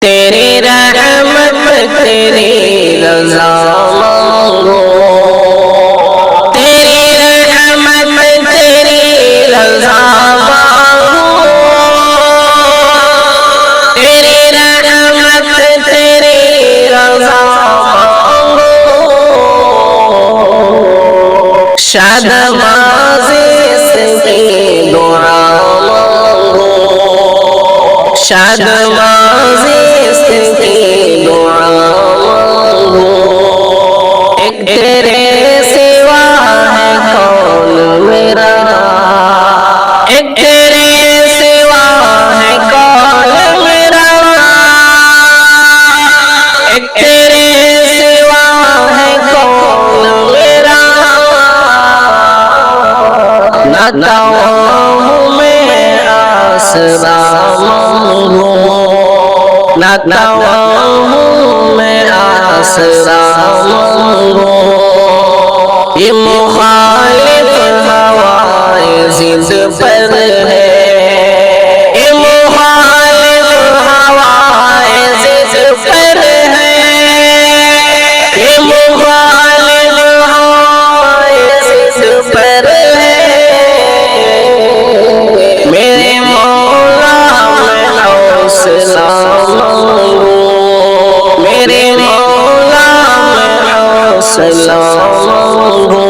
تیری رحمت تیری رضا مانگو، تیری رحمت تیری رضا مانگو، تیری رحمت تیری رضا مانگو، شاد معزز کی دعا مانگو، شاد معزز کی دعا مانگو، ایک تیرے سوا ہے کون میرا، ایک تیرے سوا ہے کون میرا، ایک تیرے سوا ہے کون میرا، نہ تواؤں میں آسرا مانگو، نہ تواؤں میں آسرا مانگو، یہ مخالف ہوائے ضد پر ہے، یہ مخالف ہوائے ضد پر ہے، یہ مخالف ہوائے ضد پر ہے، میرے مولا میں حوصلہ مانگو، میرے مولا میں حوصلہ مانگو،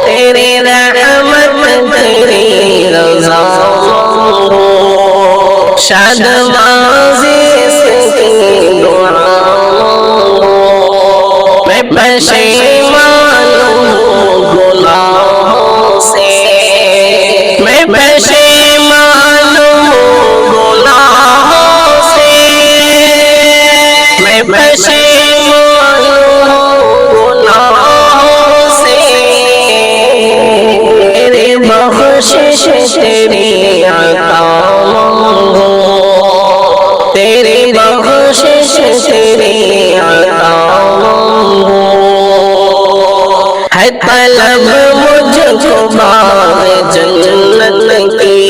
تیری رحمت تیری رضا مانگو، شاد معزز کی دعا مانگو، میں پشیمان ہوں گناہوں سے، میں پشیمان ہوں گناہوں سے، میں پشیمان ہوں گناہوں سے، تیری بخشش تیری عطا مانگو، تیری بخشش تیری عطا مانگو، ہے طلب مجھ کو باغ جنت کی،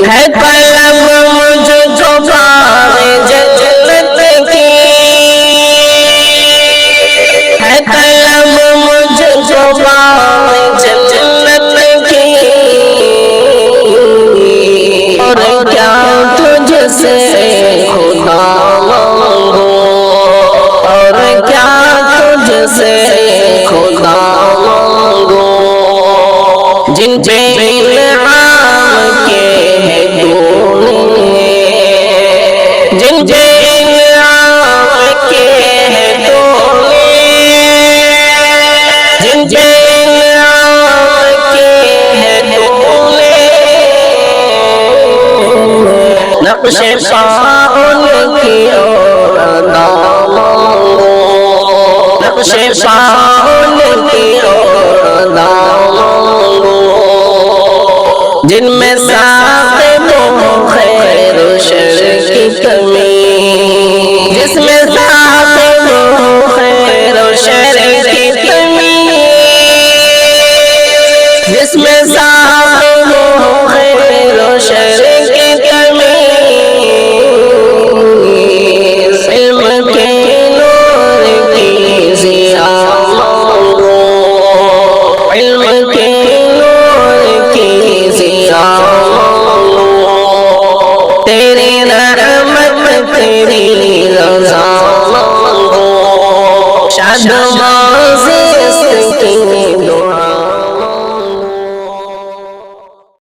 ہے طلب مجھ کو باغ جنت کی، ہے طلب مجھ کو باغ جنت کی، اور کیا تجھ سے خدا مانگو، اور کیا تجھ سے خدا مانگو، جن پہ انعام کے ہے تو نے، جن پہ انعام کے ہے تو نے، جن پہ انعام کے ہے تو نے، نقش پا ان کی اور ادا مانگو، نقش پا ان کی اور ادا مانگو، جن میں ثاقب ہو خیر و شر کی کمی، جس میں ثاقب ہو خیر و شر کی کمی، جس میں ثاقب ہو خیر و شر کی کمی، علم کے نور کی ضیا مانگو، علم کے نور کی ضیا مانگو، تیری رحمت تیری رضا مانگو، شاد